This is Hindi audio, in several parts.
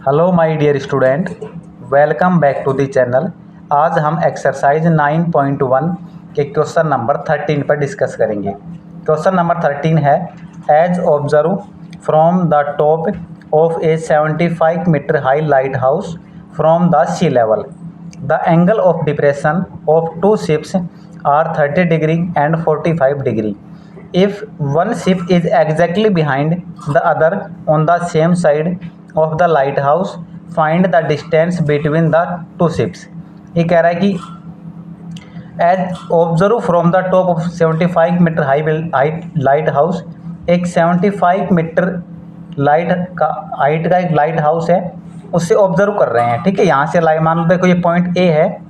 Hello my dear student, welcome back to the channel. आज हम एक्सरसाइज 9.1 के क्वेश्चन नंबर 13 पर डिस्कस करेंगे। क्वेश्चन नंबर 13 है, as observe from the top of a 75 metre high light house from the sea level the angle of depression of two ships are 30 degree and 45 degree. If one ship is exactly behind the other on the same side of the lighthouse, find the distance between the two ships। ये कह रहा है कि as observe from the top of 75 metre height light house, एक 75 मीटर हाइट का एक लाइट हाउस है, उससे ऑब्जर्व कर रहे हैं। ठीक है, यहाँ से मान लो देखो ये पॉइंट ए है,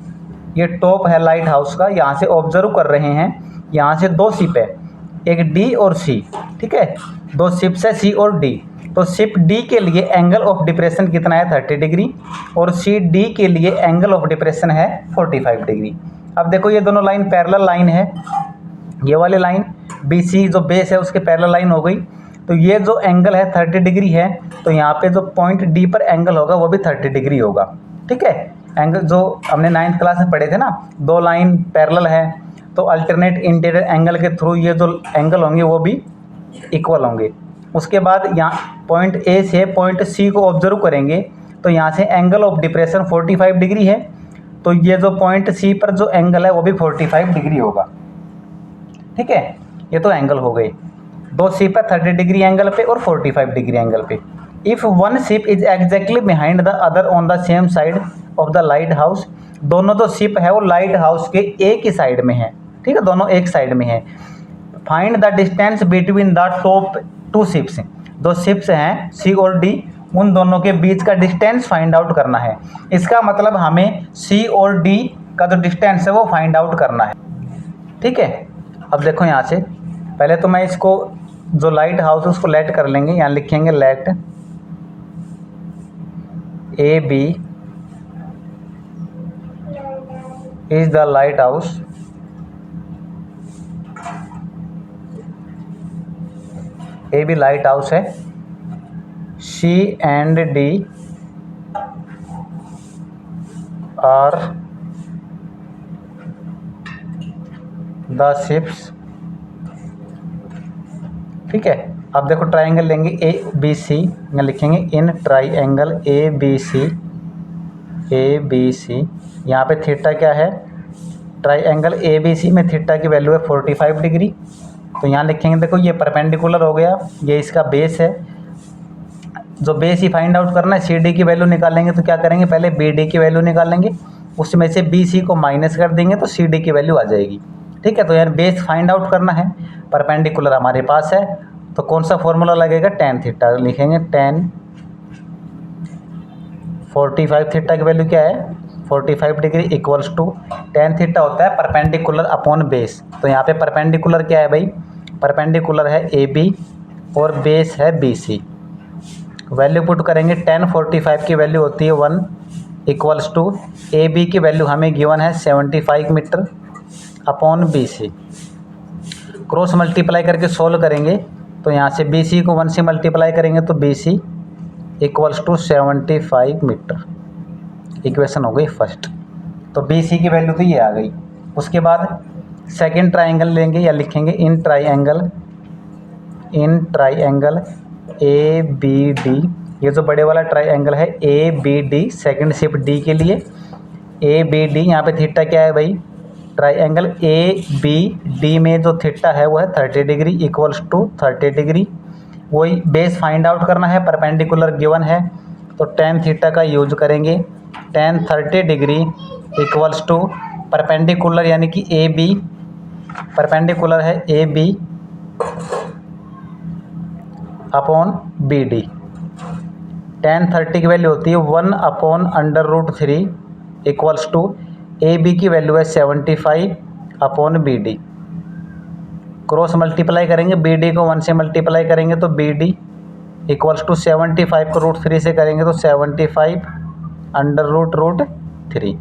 ये टॉप है लाइट हाउस का, यहाँ से ऑब्जर्व कर रहे हैं। यहाँ से दो शिप है, एक डी और सी। ठीक है, दो शिप्स है सी और डी। तो शिप डी के लिए एंगल ऑफ डिप्रेशन कितना है 30 डिग्री और सी डी के लिए एंगल ऑफ डिप्रेशन है 45 डिग्री। अब देखो ये दोनों लाइन पैरेलल लाइन है, ये वाली लाइन बी सी जो बेस है उसके पैरेलल लाइन हो गई। तो ये जो एंगल है 30 डिग्री है, तो यहाँ पे जो पॉइंट डी पर एंगल होगा वो भी 30 डिग्री होगा। ठीक है, एंगल जो हमने 9th क्लास में पढ़े थे ना, दो लाइन पैरेलल है तो अल्टरनेट इंटीरियर एंगल के थ्रू ये जो एंगल होंगे वो भी इक्वल होंगे। उसके बाद यहाँ पॉइंट ए से पॉइंट सी को ऑब्जर्व करेंगे, तो यहाँ से एंगल ऑफ डिप्रेशन 45 डिग्री है, तो ये जो पॉइंट सी पर जो एंगल है वो भी 45 डिग्री होगा। ठीक है, ये तो एंगल हो गए, दो शिप है 30 डिग्री एंगल पे और 45 डिग्री एंगल पे। If one ship is exactly behind the other on the same side of the light house, दोनों जो शिप है वो लाइट हाउस के एक ही साइड में है। ठीक है, दोनों एक साइड में है। Find the distance between the top two ships, दो शिप्स हैं सी और डी, उन दोनों के बीच का डिस्टेंस फाइंड आउट करना है। इसका मतलब हमें सी और डी का जो डिस्टेंस है वो फाइंड आउट करना है। ठीक है, अब देखो यहाँ से पहले तो मैं इसको जो लाइट हाउस उसको लेट कर लेंगे, यहाँ लिखेंगे let A B is the lighthouse A भी लाइट हाउस है, C and D are the ships. ठीक है, अब देखो ट्राइंगल लेंगे ए बी सी, यहाँ लिखेंगे in triangle A B C. यहाँ पे थीटा क्या है, ट्राइंगल ए बी सी में थीटा की वैल्यू है 45 डिग्री। तो यहाँ लिखेंगे, देखो ये परपेंडिकुलर हो गया, ये इसका बेस है। जो बेस ही फाइंड आउट करना है, सी डी की वैल्यू निकालेंगे तो क्या करेंगे, पहले बी डी की वैल्यू निकालेंगे, उसमें से बी सी को माइनस कर देंगे तो सी डी की वैल्यू आ जाएगी। ठीक है, तो यार बेस फाइंड आउट करना है, परपेंडिकुलर हमारे पास है, तो कौन सा फॉर्मूला लगेगा, टेन थीटा। लिखेंगे टेन 45 थीटा की वैल्यू क्या है 45 degree equals to tan theta होता है परपेंडिकुलर अपॉन बेस। तो यहाँ पे परपेंडिकुलर क्या है भाई, परपेंडिकुलर है ए बी और बेस है बी सी। वैल्यू पुट करेंगे, टेन 45 की वैल्यू होती है 1 इक्वल्स टू ए बी की वैल्यू हमें गिवन है 75 metre upon B C. Cross multiply करके सोल्व करेंगे, तो यहाँ से बी सी को 1 से मल्टीप्लाई करेंगे तो B C equals to 75 metre. Equation हो गई फर्स्ट, तो बी सी की वैल्यू तो ये आ गई। उसके बाद सेकंड ट्राइंगल लेंगे, या लिखेंगे in triangle A B D. ये जो बड़े वाला ट्राइंगल है A B D, second ship D के लिए ए बी डी। यहाँ पे थीटा क्या है भाई, ट्राइंगल ए बी डी में जो थीटा है वो है 30 डिग्री इक्वल्स टू 30 डिग्री। वही बेस फाइंड आउट करना है, परपेंडिकुलर गिवन है, तो टेन थीटा का यूज करेंगे। Tan 30 degree equals to perpendicular यानी कि ए बी, परपेंडिकुलर है A B upon B D. Tan 30 की वैल्यू होती है 1 upon √3 equals to A B की वैल्यू है 75 upon B D. Cross multiply करेंगे, बी डी को 1 से मल्टीप्लाई करेंगे तो बी डी इक्वल्स टू 75 को √3 से करेंगे तो 75 √3,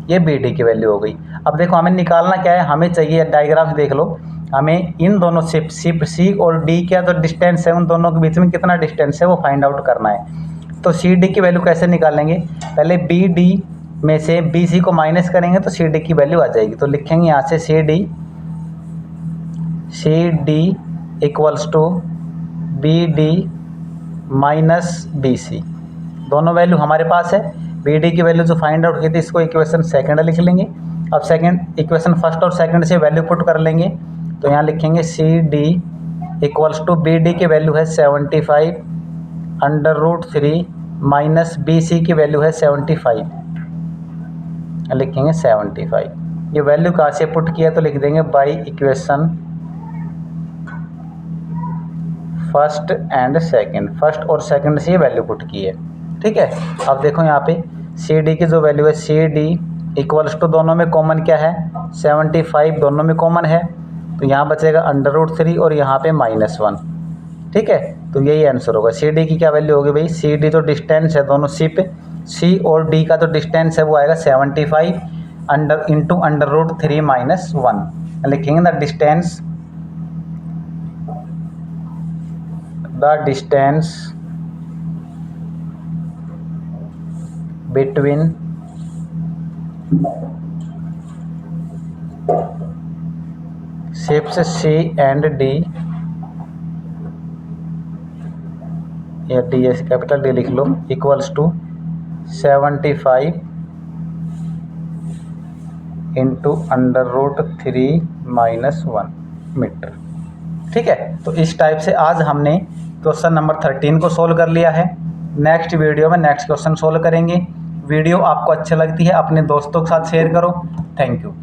ये बी डी की वैल्यू हो गई। अब देखो हमें निकालना क्या है, हमें चाहिए डायग्राफ देख लो, हमें इन दोनों शिप सी और डी का जो डिस्टेंस है उन दोनों के बीच में कितना डिस्टेंस है वो फाइंड आउट करना है। तो सी डी की वैल्यू कैसे निकालेंगे, पहले बी डी में से बी सी को माइनस करेंगे तो सी डी की वैल्यू आ जाएगी। तो लिखेंगे यहाँ से C D equals to B D minus B C, दोनों वैल्यू हमारे पास है। बी डी की वैल्यू जो फाइंड आउट की थी इसको इक्वेशन सेकंड लिख लेंगे। अब सेकंड इक्वेशन फर्स्ट और सेकंड से वैल्यू पुट कर लेंगे। तो यहाँ लिखेंगे C D equals to B D की वैल्यू है 75√3 माइनस बी सी की वैल्यू है 75, लिखेंगे 75। ये वैल्यू कहाँ से पुट किया तो लिख देंगे by equation first and second, first और सेकंड से ये वैल्यू पुट की है। ठीक है, अब देखो यहाँ पे सी डी की जो वैल्यू है सी डी इक्वल्स टू, दोनों में कॉमन क्या है 75, दोनों में कॉमन है तो यहाँ बचेगा √3 और यहाँ पे -1। ठीक है, तो यही आंसर होगा। सी डी की क्या वैल्यू होगी भाई, सी डी जो डिस्टेंस है दोनों सी पे, सी और डी का जो डिस्टेंस है वो आएगा 75 इंटू √3 -1, लिखेंगे the distance between ships C and D, या डी एस कैपिटल डी लिख लो, इक्वल्स टू 75 इंटू √3 -1 मीटर। ठीक है, तो इस टाइप से आज हमने क्वेश्चन नंबर 13 को सोल्व कर लिया है। नेक्स्ट वीडियो में नेक्स्ट क्वेश्चन सोल्व करेंगे। वीडियो आपको अच्छी लगती है अपने दोस्तों के साथ शेयर करो। Thank you.